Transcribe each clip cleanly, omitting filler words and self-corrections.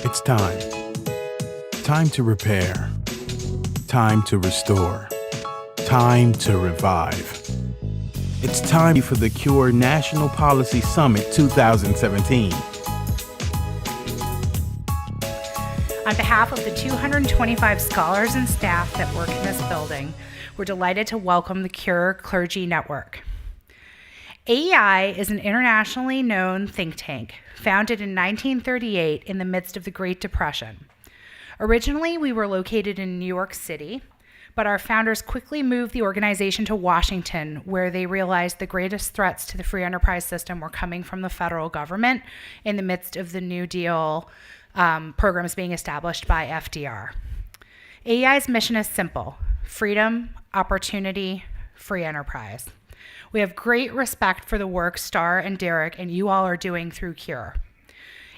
It's time. Time to repair. Time to restore. Time to revive. It's time for the Cure National Policy Summit 2017. On behalf of the 225 scholars and staff that work in this building, we're delighted to welcome the Cure Clergy Network. AEI is an internationally known think tank, founded in 1938 in the midst of the Great Depression. Originally, we were located in New York City, but our founders quickly moved the organization to Washington, where they realized the greatest threats to the free enterprise system were coming from the federal government in the midst of the New Deal programs being established by FDR. AEI's mission is simple: freedom, opportunity, free enterprise. We have great respect for the work Star and Derek and you all are doing through Cure.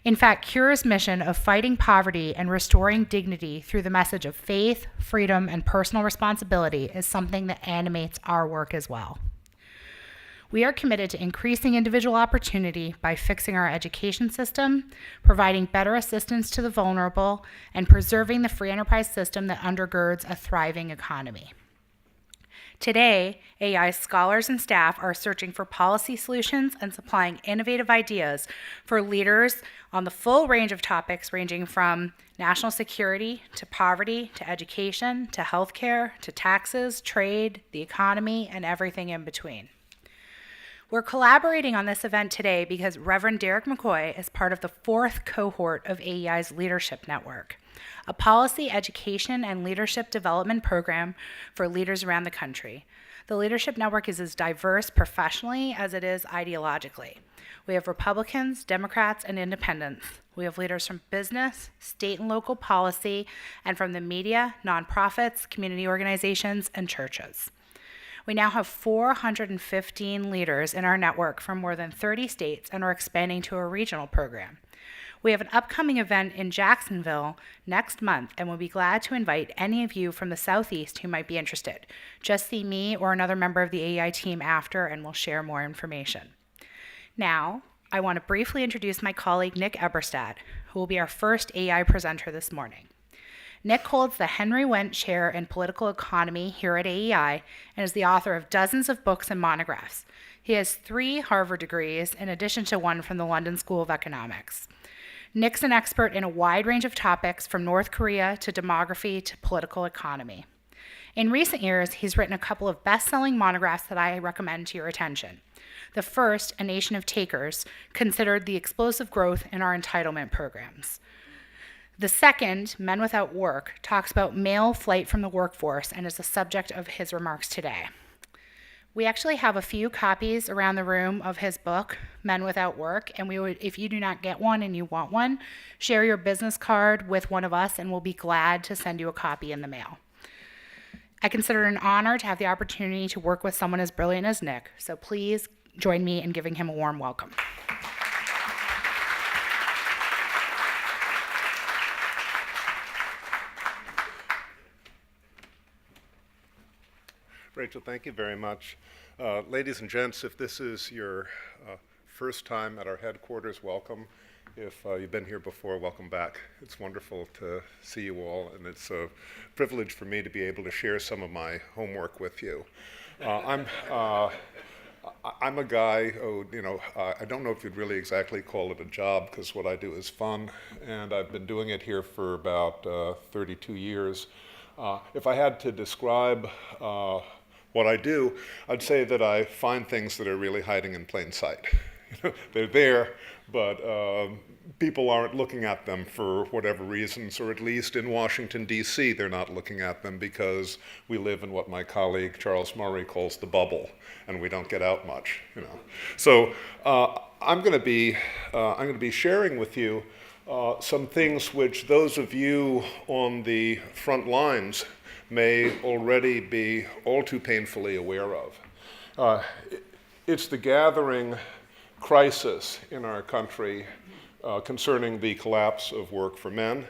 In fact, Cure's mission of fighting poverty and restoring dignity through the message of faith, freedom, and personal responsibility is something that animates our work as well. We are committed to increasing individual opportunity by fixing our education system, providing better assistance to the vulnerable, and preserving the free enterprise system that undergirds a thriving economy. Today, AEI scholars and staff are searching for policy solutions and supplying innovative ideas for leaders on the full range of topics ranging from national security to poverty to education to healthcare to taxes, trade, the economy, and everything in between. We're collaborating on this event today because Reverend Derek McCoy is part of the 4th cohort of AEI's Leadership Network, a policy, education, and leadership development program for leaders around the country. The Leadership Network is as diverse professionally as it is ideologically. We have Republicans, Democrats, and independents. We have leaders from business, state and local policy, and from the media, nonprofits, community organizations, and churches. We now have 415 leaders in our network from more than 30 states and are expanding to a regional program. We have an upcoming event in Jacksonville next month and we'll be glad to invite any of you from the Southeast who might be interested. Just see me or another member of the AEI team after and we'll share more information. Now, I want to briefly introduce my colleague Nick Eberstadt, who will be our first AEI presenter this morning. Nick holds the Henry Wendt Chair in Political Economy here at AEI and is the author of dozens of books and monographs. He has 3 Harvard degrees in addition to 1 from the London School of Economics. Nick's an expert in a wide range of topics from North Korea to demography to political economy. In recent years, he's written a couple of best-selling monographs that I recommend to your attention. The first, A Nation of Takers, considered the explosive growth in our entitlement programs. The second, Men Without Work, talks about male flight from the workforce and is the subject of his remarks today. We actually have a few copies around the room of his book, Men Without Work, and we would, if you do not get one and you want one, share your business card with one of us and we'll be glad to send you a copy in the mail. I consider it an honor to have the opportunity to work with someone as brilliant as Nick, so please join me in giving him a warm welcome. Rachel, thank you very much. Ladies and gents, if this is your first time at our headquarters, welcome. If you've been here before, welcome back. It's wonderful to see you all, and it's a privilege for me to be able to share some of my homework with you. I'm a guy who, I don't know if you'd really exactly call it a job, because what I do is fun, and I've been doing it here for about 32 years. If I had to describe what I do, I'd say that I find things that are really hiding in plain sight. They're there, but people aren't looking at them for whatever reasons, or at least in Washington, D.C., they're not looking at them because we live in what my colleague Charles Murray calls the bubble, and we don't get out much. So I'm going to be sharing with you some things which those of you on the front lines may already be all too painfully aware of. It's the gathering crisis in our country concerning the collapse of work for men.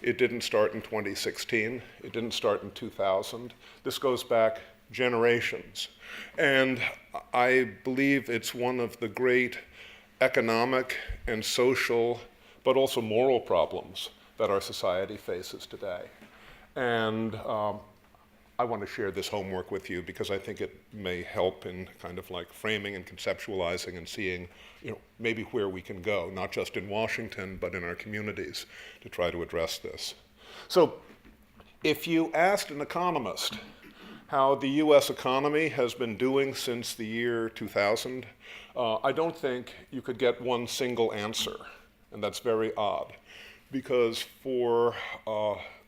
It didn't start in 2016. It didn't start in 2000. This goes back generations. And I believe it's one of the great economic and social, but also moral problems that our society faces today. And I want to share this homework with you because I think it may help in kind of like framing and conceptualizing and seeing, maybe where we can go, not just in Washington, but in our communities to try to address this. So if you asked an economist how the US economy has been doing since the year 2000, I don't think you could get one single answer, and that's very odd, because for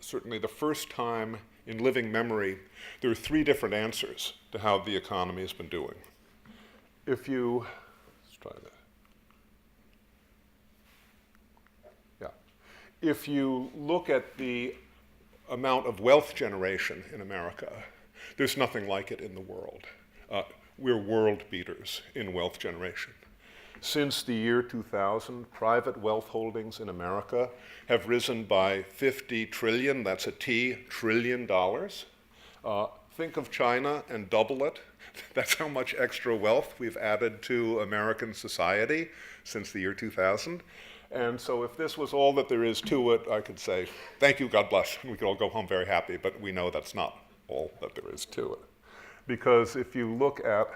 certainly the first time in living memory, there are three different answers to how the economy has been doing. If you, let's try that. Yeah. If you look at the amount of wealth generation in America, there's nothing like it in the world. We're world beaters in wealth generation. Since the year 2000, private wealth holdings in America have risen by 50 trillion, that's a T, trillion dollars. Think of China and double it. That's how much extra wealth we've added to American society since the year 2000. And so if this was all that there is to it, I could say, thank you, God bless. We could all go home very happy, but we know that's not all that there is to it. Because if you look at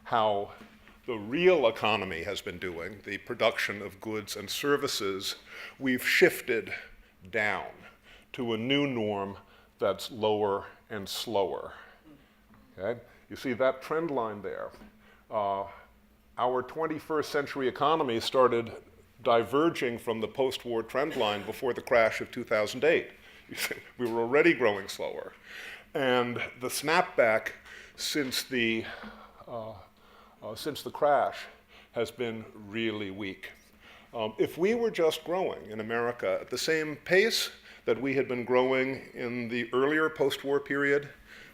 how the real economy has been doing, the production of goods and services, we've shifted down to a new norm that's lower and slower. Okay? You see that trend line there. Our 21st century economy started diverging from the post-war trend line before the crash of 2008. You see, we were already growing slower. And the snapback since the crash has been really weak. If we were just growing in America at the same pace that we had been growing in the earlier post-war period,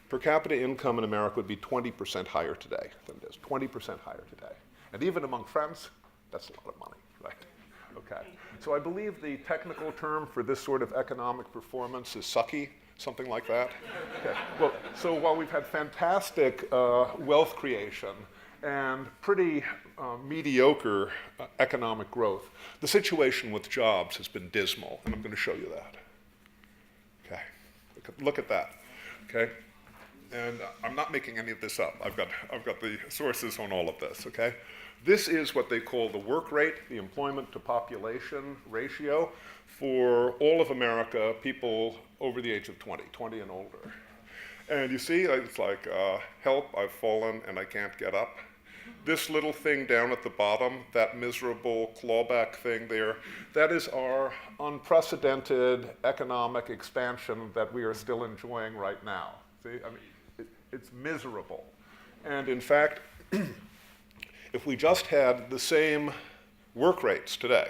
per capita income in America would be 20% higher today than it is, 20% higher today. And even among friends, that's a lot of money, right? Okay. So I believe the technical term for this sort of economic performance is sucky, something like that. Okay. Well, so while we've had fantastic wealth creation and pretty mediocre economic growth, the situation with jobs has been dismal, and I'm going to show you that. Okay, look at that. Okay, and I'm not making any of this up. I've got the sources on all of this. Okay, this is what they call the work rate, the employment to population ratio for all of America, people over the age of 20 and older. And you see, it's like, help, I've fallen and I can't get up. This little thing down at the bottom, that miserable clawback thing there, that is our unprecedented economic expansion that we are still enjoying right now. See, I mean, it's miserable. And in fact, if we just had the same work rates today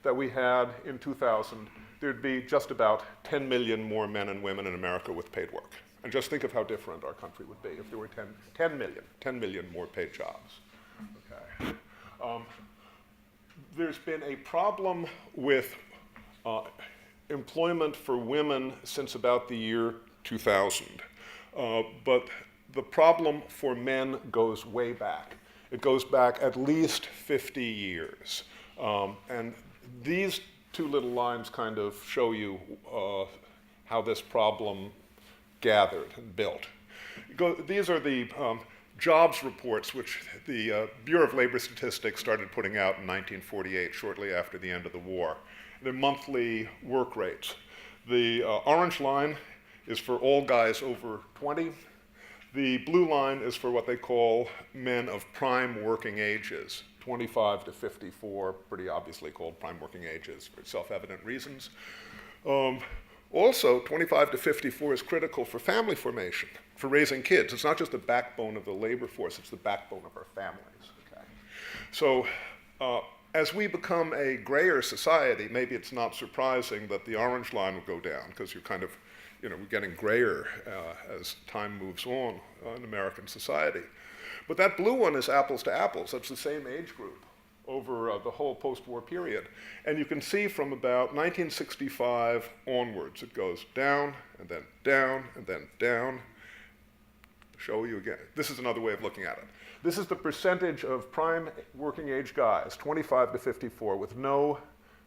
that we had in 2000, there'd be just about 10 million more men and women in America with paid work. And just think of how different our country would be if there were 10 million more paid jobs. Okay. There's been a problem with employment for women since about the year 2000. But the problem for men goes way back. It goes back at least 50 years. And these two little lines kind of show you how this problem gathered and built. These are the jobs reports which the Bureau of Labor Statistics started putting out in 1948, shortly after the end of the war. They're monthly work rates. The orange line is for all guys over 20. The blue line is for what they call men of prime working ages, 25 to 54, pretty obviously called prime working ages for self-evident reasons. Also, 25 to 54 is critical for family formation, for raising kids. It's not just the backbone of the labor force, it's the backbone of our families. Okay? So as we become a grayer society, maybe it's not surprising that the orange line will go down, because you're kind of, we're getting grayer as time moves on in American society. But that blue one is apples to apples. That's the same age group over the whole post-war period. And you can see from about 1965 onwards, it goes down, and then down, and then down. I'll show you again. This is another way of looking at it. This is the percentage of prime working age guys, 25 to 54, with no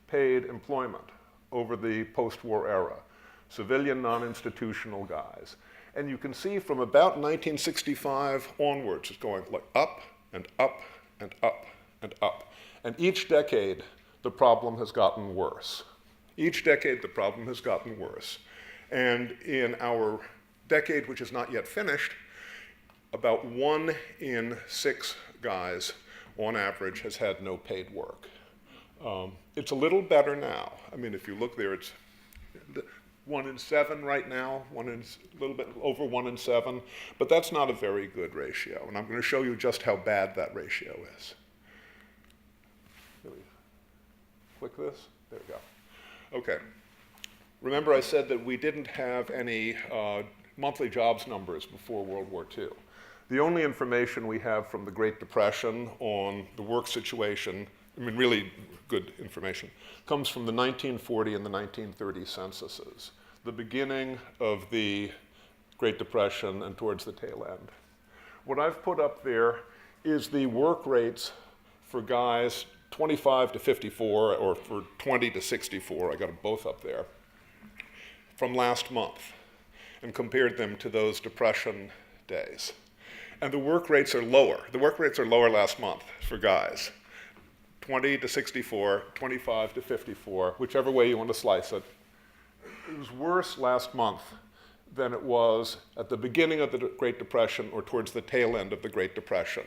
paid employment over the post-war era, civilian non-institutional guys. And you can see from about 1965 onwards, it's going like up and up and up and up. And each decade, the problem has gotten worse. Each decade, the problem has gotten worse. And in our decade, which is not yet finished, about 1 in 6 guys, on average, has had no paid work. It's a little better now. I mean, if you look there, it's 1 in 7 right now, a little bit over 1 in 7, but that's not a very good ratio. And I'm going to show you just how bad that ratio is. Click this. There we go. Okay. Remember I said that we didn't have any monthly jobs numbers before World War II. The only information we have from the Great Depression on the work situation, I mean really good information, comes from the 1940 and the 1930 censuses, the beginning of the Great Depression and towards the tail end. What I've put up there is the work rates for guys 25 to 54 or for 20 to 64, I got them both up there, from last month, and compared them to those Depression days. And the work rates are lower. The work rates are lower last month for guys. 20 to 64, 25 to 54, whichever way you want to slice it. It was worse last month than it was at the beginning of the Great Depression or towards the tail end of the Great Depression,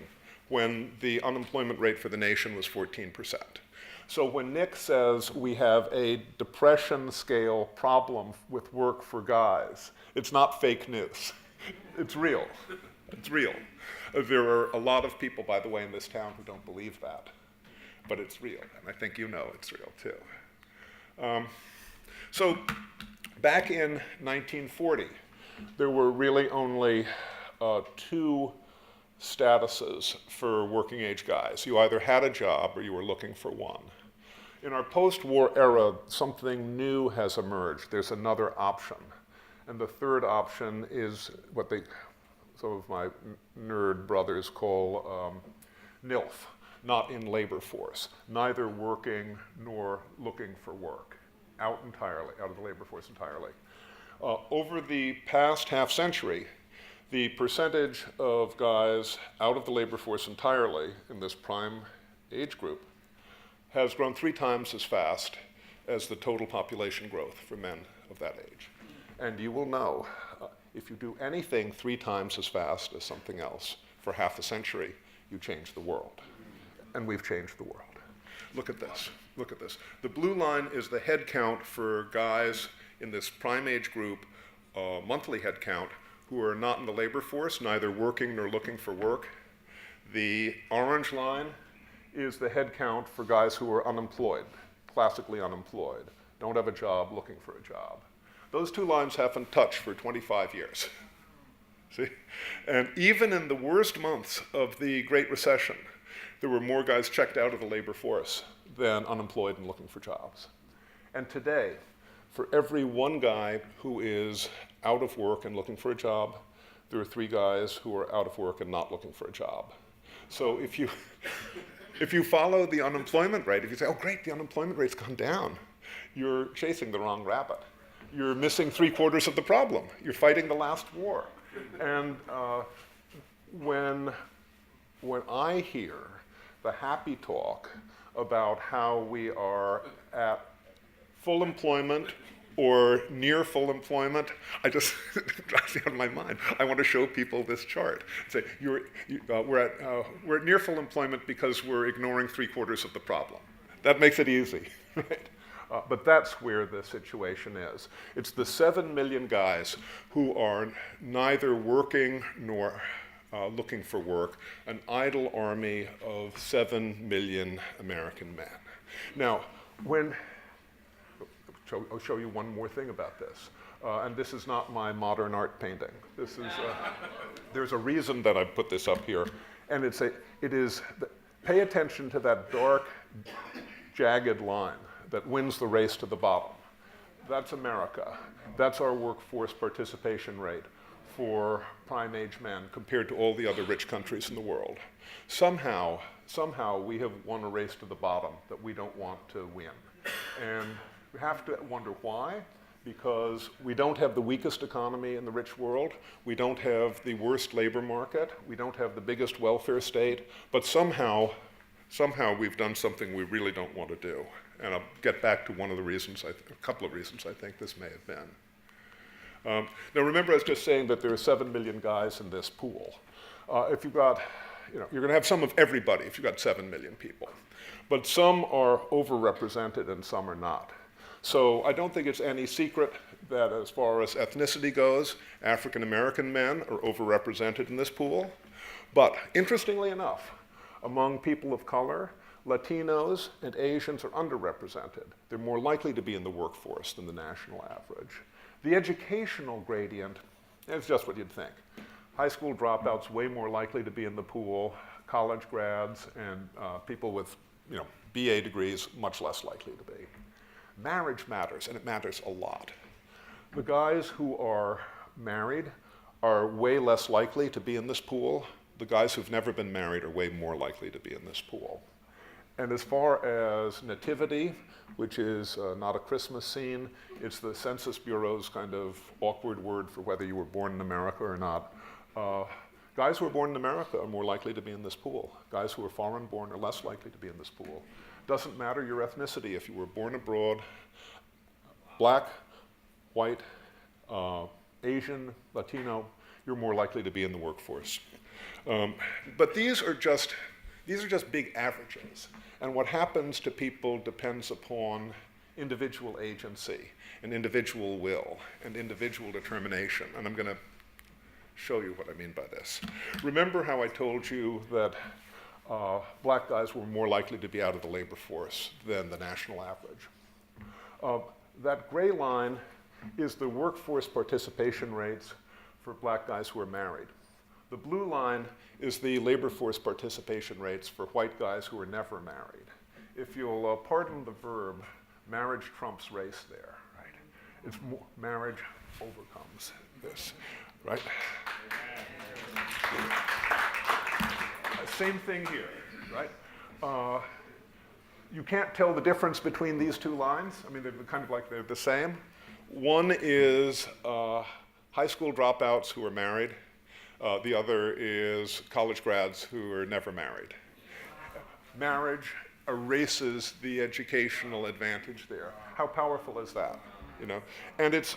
when the unemployment rate for the nation was 14%. So when Nick says we have a depression scale problem with work for guys, it's not fake news. It's real. It's real. There are a lot of people, by the way, in this town who don't believe that, but it's real, and I think you know it's real too. So back in 1940, there were really only 2 statuses for working age guys. You either had a job or you were looking for one. In our post-war era, something new has emerged. There's another option. And the third option is what some of my nerd brothers call NILF, not in labor force, neither working nor looking for work, out of the labor force entirely. Over the past half century, the percentage of guys out of the labor force entirely in this prime age group has grown 3 times as fast as the total population growth for men of that age. And you will know, if you do anything 3 times as fast as something else for half a century, you change the world. And we've changed the world. Look at this. Look at this. The blue line is the head count for guys in this prime age group, monthly head count, who are not in the labor force, neither working nor looking for work. The orange line is the head count for guys who are unemployed, classically unemployed, don't have a job, looking for a job. Those 2 lines haven't touched for 25 years. See? And even in the worst months of the Great Recession, there were more guys checked out of the labor force than unemployed and looking for jobs. And today, for every 1 guy who is out of work and looking for a job, there are 3 guys who are out of work and not looking for a job. So if you follow the unemployment rate, if you say, oh great, the unemployment rate's gone down, you're chasing the wrong rabbit. You're missing 3/4 of the problem. You're fighting the last war. And when I hear the happy talk about how we are at full employment or near full employment, I just, it drives me out of my mind. I want to show people this chart. Say, we're at near full employment because we're ignoring 3/4 of the problem. That makes it easy, right? But that's where the situation is. It's the 7 million guys who are neither working nor looking for work, an idle army of 7 million American men. Now, I'll show you one more thing about this. And this is not my modern art painting. This is, there's a reason that I put this up here. And pay attention to that dark, jagged line that wins the race to the bottom. That's America. That's our workforce participation rate for prime age men compared to all the other rich countries in the world. Somehow we have won a race to the bottom that we don't want to win. And We have to wonder why, because we don't have the weakest economy in the rich world, we don't have the worst labor market, we don't have the biggest welfare state, but somehow we've done something we really don't want to do. And I'll get back to one of the reasons, a couple of reasons I think this may have been. Now remember I was just saying that there are 7 million guys in this pool. If you've got, you're going to have some of everybody if you've got 7 million people. But some are overrepresented and some are not. So I don't think it's any secret that as far as ethnicity goes, African American men are overrepresented in this pool. But interestingly enough, among people of color, Latinos and Asians are underrepresented. They're more likely to be in the workforce than the national average. The educational gradient is just what you'd think. High school dropouts way more likely to be in the pool, college grads and people with BA degrees much less likely to be. Marriage matters, and it matters a lot. The guys who are married are way less likely to be in this pool. The guys who've never been married are way more likely to be in this pool. And as far as nativity, which is not a Christmas scene, it's the Census Bureau's kind of awkward word for whether you were born in America or not. Guys who are born in America are more likely to be in this pool. Guys who are foreign born are less likely to be in this pool. Doesn't matter your ethnicity. If you were born abroad, black, white, Asian, Latino, you're more likely to be in the workforce. But these are just big averages. And what happens to people depends upon individual agency and individual will and individual determination. And I'm going to show you what I mean by this. Remember how I told you that black guys were more likely to be out of the labor force than the national average. That gray line is the workforce participation rates for black guys who are married. The blue line is the labor force participation rates for white guys who are never married. If you'll pardon the verb, marriage trumps race there, right? It's marriage overcomes this, right? Same thing here, right? You can't tell the difference between these two lines. I mean, they're kind of like they're the same. One is high school dropouts who are married. The other is college grads who are never married. Marriage erases the educational advantage there. How powerful is that? And it's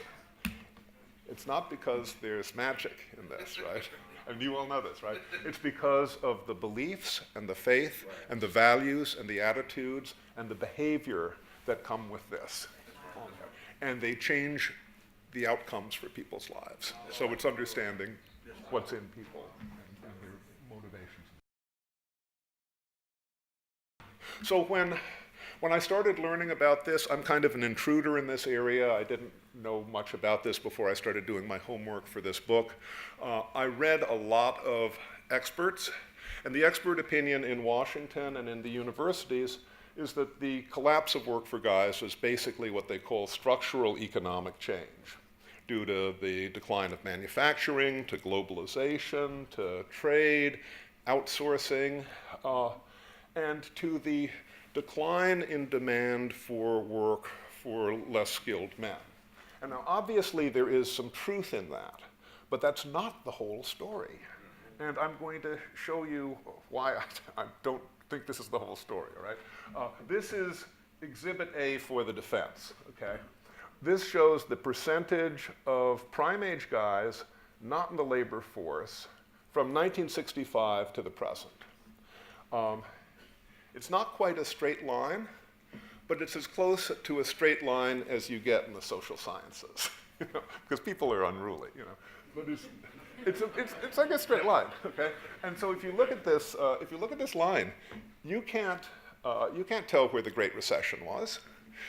not because there's magic in this, right? And you all know this, right? It's because of the beliefs and the faith and the values and the attitudes and the behavior that come with this. And they change the outcomes for people's lives. So it's understanding what's in people and their motivations. So when I started learning about this, I'm kind of an intruder in this area. I didn't know much about this before I started doing my homework for this book. I read a lot of experts, and the expert opinion in Washington and in the universities is that the collapse of work for guys is basically what they call structural economic change, due to the decline of manufacturing, to globalization, to trade, outsourcing, and to the decline in demand for work for less skilled men. And now obviously there is some truth in that, but that's not the whole story. And I'm going to show you why I don't think this is the whole story, all right? This is Exhibit A for the defense, okay? This shows the percentage of prime-age guys not in the labor force from 1965 to the present. It's not quite a straight line, but it's as close to a straight line as you get in the social sciences, because people are unruly, But it's like a straight line, okay? And so if you look at this line, you can't tell where the Great Recession was.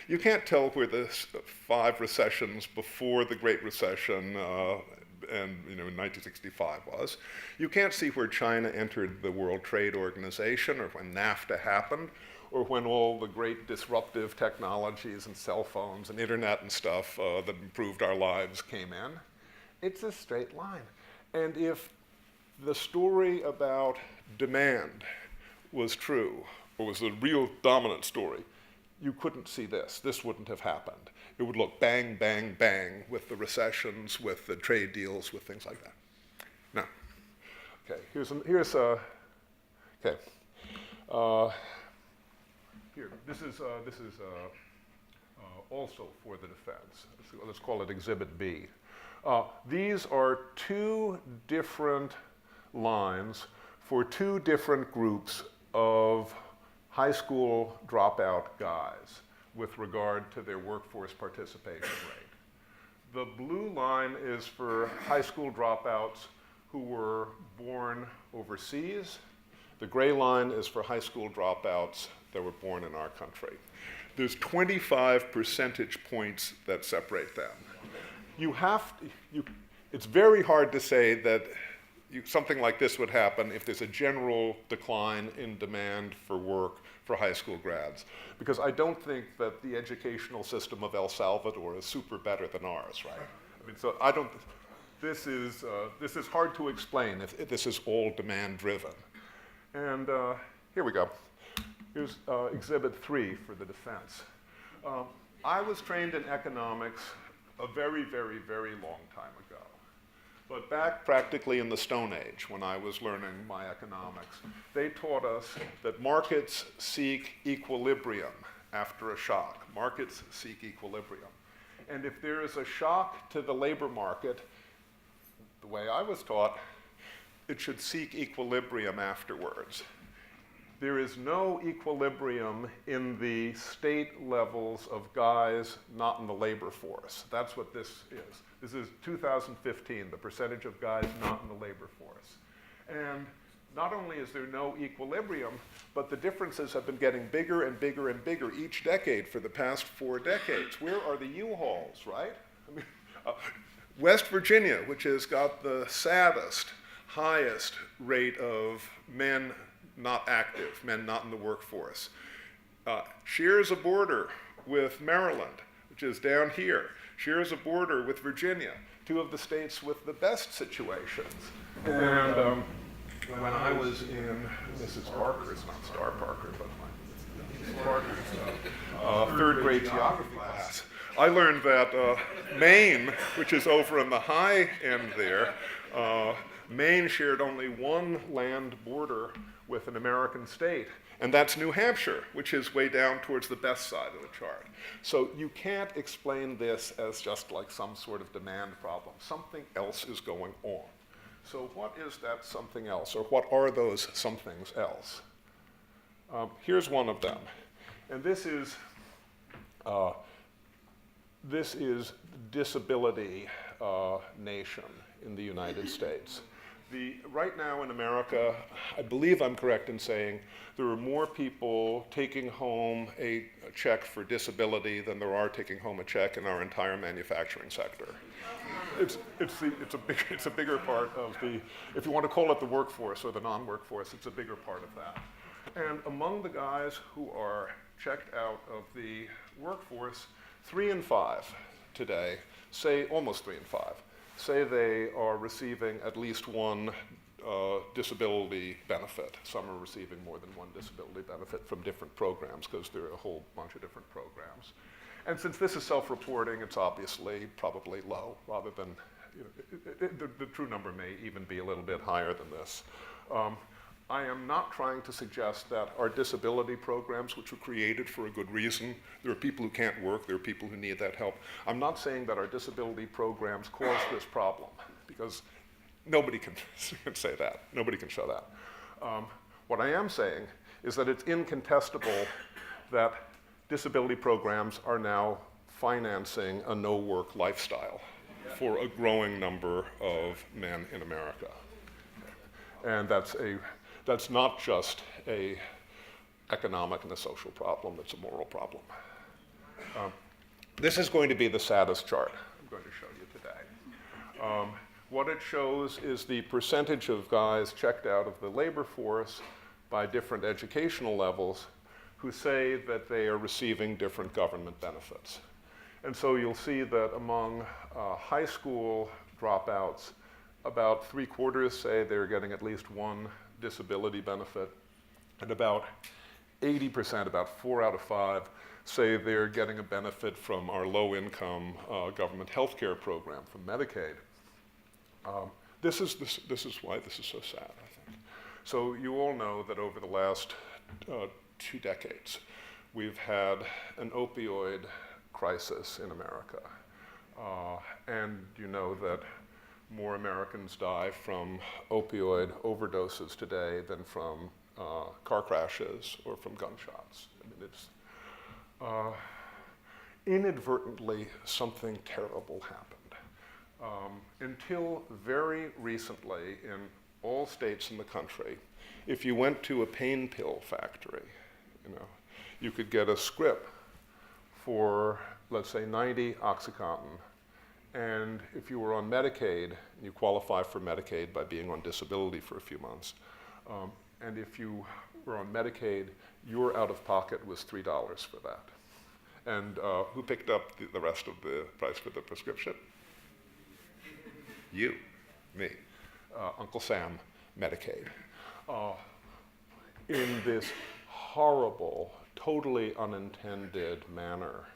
You can't tell where the 5 recessions before the Great Recession in 1965 was. You can't see where China entered the World Trade Organization, or when NAFTA happened, or when all the great disruptive technologies and cell phones and internet and stuff that improved our lives came in. It's a straight line. And if the story about demand was true, or was the real dominant story, you couldn't see this. This wouldn't have happened. It would look bang, bang, bang with the recessions, with the trade deals, with things like that. No. Okay, here, this is also for the defense. Let's call it Exhibit B. These are two different lines for two different groups of high school dropout guys with regard to their workforce participation rate. The blue line is for high school dropouts who were born overseas. The gray line is for high school dropouts that were born in our country. There's 25 percentage points that separate them. It's very hard to say that something like this would happen if there's a general decline in demand for work for high school grads, because I don't think that the educational system of El Salvador is super better than ours, right? I mean, so I don't. This is hard to explain if this is all demand driven. And here we go. Here's Exhibit 3 for the defense. I was trained in economics a very, very, very long time ago. But back practically in the Stone Age, when I was learning my economics, they taught us that markets seek equilibrium after a shock. Markets seek equilibrium. And if there is a shock to the labor market, the way I was taught, it should seek equilibrium afterwards. There is no equilibrium in the state levels of guys not in the labor force. That's what this is. This is 2015, the percentage of guys not in the labor force. And not only is there no equilibrium, but the differences have been getting bigger and bigger and bigger each decade for the past 4 decades. Where are the U-Hauls, right? I mean, West Virginia, which has got the saddest, highest rate of men not active, men not in the workforce, shares a border with Maryland, which is down here, shares a border with Virginia, 2 of the states with the best situations. And when I was in Mrs. Parker's, not Star Parker, but Mrs. Parker's third grade geography class, I learned that Maine, which is over in the high end there, Maine shared only one land border with an American state, and that's New Hampshire, which is way down towards the best side of the chart. So you can't explain this as just like some sort of demand problem. Something else is going on. So what is that something else, or what are those somethings else? Here's one of them, and this is disability nation in the United States. Right now in America, I believe I'm correct in saying there are more people taking home a check for disability than there are taking home a check in our entire manufacturing sector. It's a bigger part of the, if you want to call it the workforce or the non-workforce, it's a bigger part of that. And among the guys who are checked out of the workforce, 3 in 5 today say, almost 3 in 5, say they are receiving at least one disability benefit. Some are receiving more than one disability benefit from different programs, because there are a whole bunch of different programs. And since this is self-reporting, it's obviously probably low, rather than, the true number may even be a little bit higher than this. I am not trying to suggest that our disability programs, which were created for a good reason, there are people who can't work, there are people who need that help. I'm not saying that our disability programs cause this problem, because nobody can say that. Nobody can show that. What I am saying is that it's incontestable that disability programs are now financing a no-work lifestyle for a growing number of men in America. And that's not just an economic and a social problem, it's a moral problem. This is going to be the saddest chart I'm going to show you today. What it shows is the percentage of guys checked out of the labor force by different educational levels who say that they are receiving different government benefits. And so you'll see that among high school dropouts, about 3/4 say they're getting at least one disability benefit, and about 80%, about 4 out of 5, say they're getting a benefit from our low-income government health care program, from Medicaid. This is why this is so sad, I think. So you all know that over the last 2 decades, we've had an opioid crisis in America. And you know that more Americans die from opioid overdoses today than from car crashes or from gunshots. I mean, it's inadvertently something terrible happened. Until very recently, in all states in the country, if you went to a pain pill factory, you could get a script for, let's say, 90 OxyContin. And if you were on Medicaid, you qualify for Medicaid by being on disability for a few months. And if you were on Medicaid, your out-of-pocket was $3 for that. And who picked up the rest of the price for the prescription? You, me, Uncle Sam, Medicaid. In this horrible, totally unintended manner,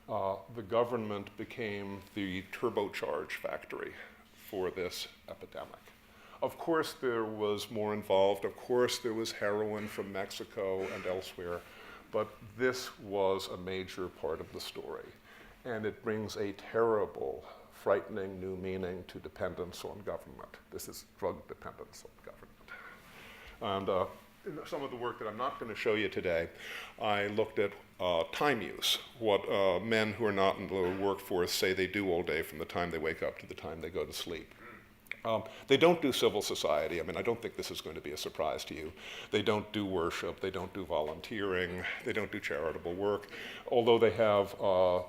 the government became the turbocharge factory for this epidemic. Of course, there was more involved. Of course, there was heroin from Mexico and elsewhere. But this was a major part of the story. And it brings a terrible, frightening new meaning to dependence on government. This is drug dependence on government. And some of the work that I'm not going to show you today, I looked at time use, what men who are not in the workforce say they do all day from the time they wake up to the time they go to sleep. They don't do civil society. I mean, I don't think this is going to be a surprise to you. They don't do worship. They don't do volunteering. They don't do charitable work. Although they have,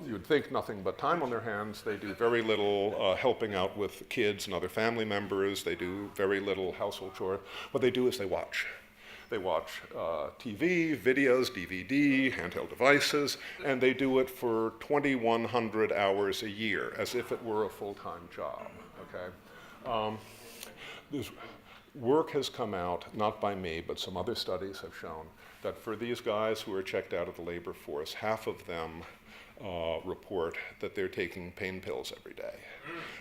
you would think, nothing but time on their hands, they do very little helping out with kids and other family members. They do very little household chores. What they do is they watch. They watch TV, videos, DVD, handheld devices, and they do it for 2,100 hours a year, as if it were a full-time job, okay? This work has come out, not by me, but some other studies have shown that for these guys who are checked out of the labor force, half of them report that they're taking pain pills every day.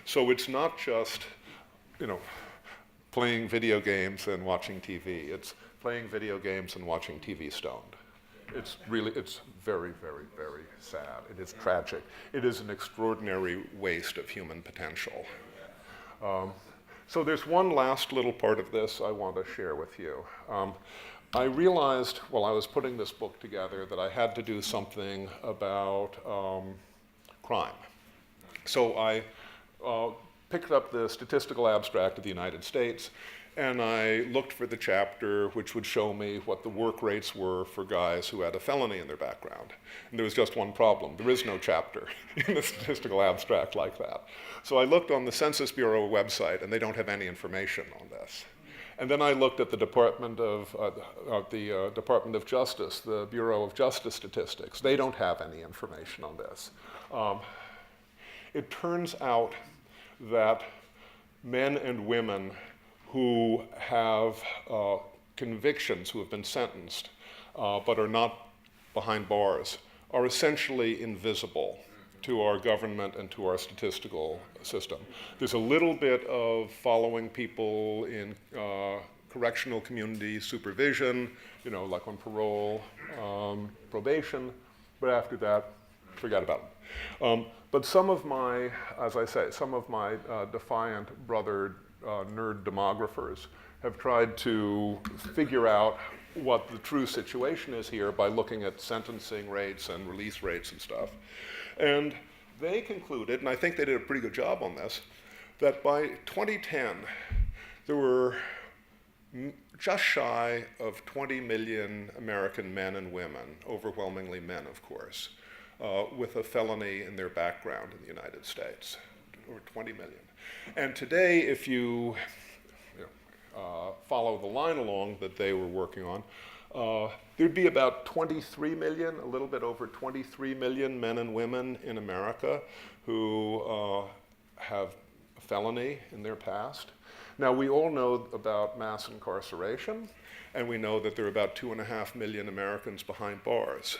So it's not just, playing video games and watching TV. It's playing video games and watching TV stoned. It's very, very, very sad. It is tragic. It is an extraordinary waste of human potential. So there's one last little part of this I want to share with you. I realized while I was putting this book together that I had to do something about crime. So I picked up the Statistical Abstract of the United States, and I looked for the chapter which would show me what the work rates were for guys who had a felony in their background. And there was just one problem. There is no chapter in the Statistical Abstract like that. So I looked on the Census Bureau website, and they don't have any information on this. And then I looked at the Department of Justice, the Bureau of Justice Statistics. They don't have any information on this. It turns out that men and women who have convictions, who have been sentenced, but are not behind bars, are essentially invisible to our government and to our statistical system. There's a little bit of following people in correctional community supervision, like on parole, probation, but after that, forget about it. But some of my, as I say, some of my defiant brother nerd demographers have tried to figure out what the true situation is here by looking at sentencing rates and release rates and stuff. And they concluded, and I think they did a pretty good job on this, that by 2010, there were just shy of 20 million American men and women, overwhelmingly men, of course, with a felony in their background in the United States, over 20 million. And today, if you follow the line along that they were working on, there'd be about 23 million, a little bit over 23 million men and women in America who have a felony in their past. Now, we all know about mass incarceration, And we know that there are about 2.5 million Americans behind bars.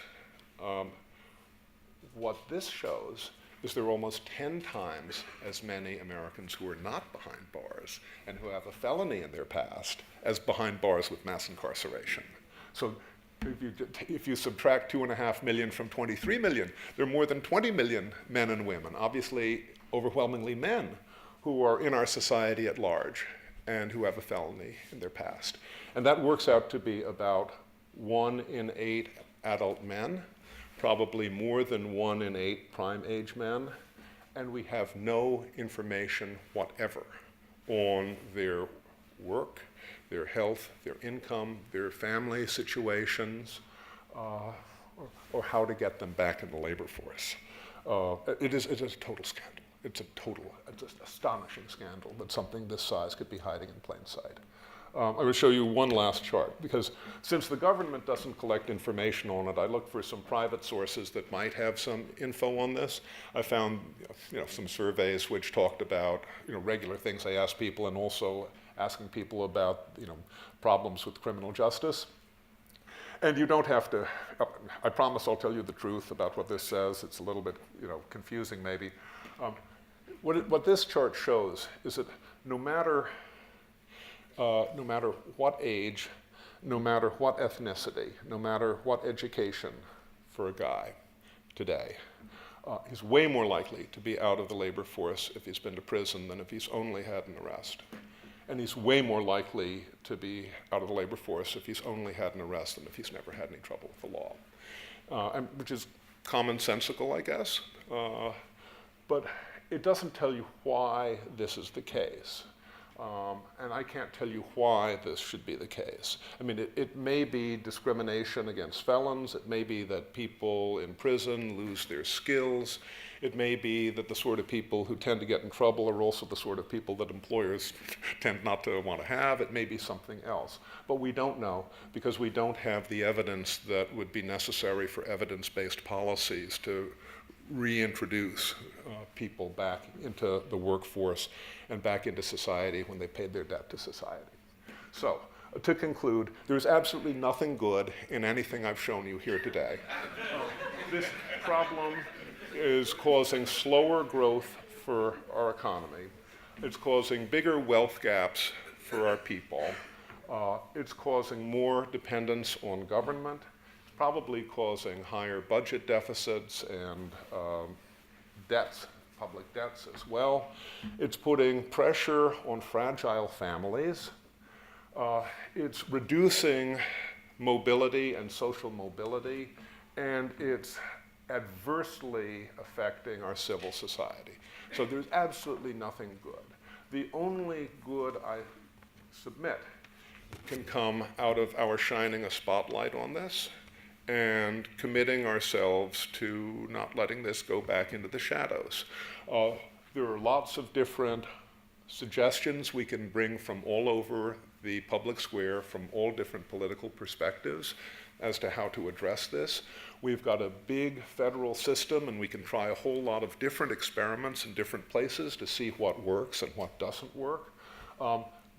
What this shows is there are almost 10 times as many Americans who are not behind bars and who have a felony in their past as behind bars with mass incarceration. So if you subtract 2.5 million from 23 million, there are more than 20 million men and women, obviously overwhelmingly men, who are in our society at large and who have a felony in their past. And that works out to be about 1 in 8 adult men, probably more than 1 in 8 prime age men, and we have no information whatever on their work, their health, their income, their family situations, or how to get them back in the labor force. It is a total scandal. It's an astonishing scandal that something this size could be hiding in plain sight. I will show you one last chart, because since the government doesn't collect information on it, I looked for some private sources that might have some info on this. I found some surveys which talked about regular things I asked people, and also asking people about problems with criminal justice. And you don't have to, I promise I'll tell you the truth about what this says. It's a little bit confusing maybe. What this chart shows is that no matter what age, no matter what ethnicity, no matter what education for a guy today, he's way more likely to be out of the labor force if he's been to prison than if he's only had an arrest. And he's way more likely to be out of the labor force if he's only had an arrest than if he's never had any trouble with the law, which is commonsensical, I guess. But it doesn't tell you why this is the case. And I can't tell you why this should be the case. I mean, it may be discrimination against felons. It may be that people in prison lose their skills. It may be that the sort of people who tend to get in trouble are also the sort of people that employers tend not to want to have. It may be something else. But we don't know, because we don't have the evidence that would be necessary for evidence-based policies to reintroduce people back into the workforce and back into society when they paid their debt to society. So, to conclude, there's absolutely nothing good in anything I've shown you here today. This problem is causing slower growth for our economy. It's causing bigger wealth gaps for our people. It's causing more dependence on government. It's probably causing higher budget deficits and debts, public debts as well. It's putting pressure on fragile families. It's reducing mobility and social mobility, and it's adversely affecting our civil society. So there's absolutely nothing good. The only good I submit can come out of our shining a spotlight on this and committing ourselves to not letting this go back into the shadows. There are lots of different suggestions we can bring from all over the public square, from all different political perspectives, as to how to address this. We've got a big federal system, and we can try a whole lot of different experiments in different places to see what works and what doesn't work.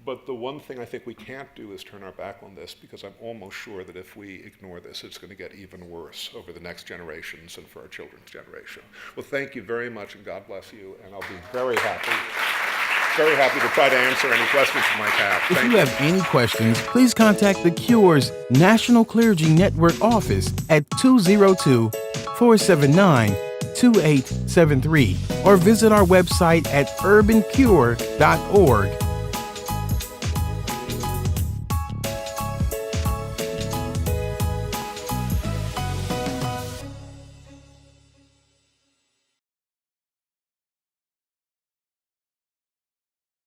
But the one thing I think we can't do is turn our back on this, because I'm almost sure that if we ignore this, it's going to get even worse over the next generations and for our children's generation. Well, thank you very much, and God bless you, and I'll be very happy to try to answer any questions you might have. If you have any questions, please contact the Cure's National Clergy Network office at 202-479-2873 or visit our website at urbancure.org.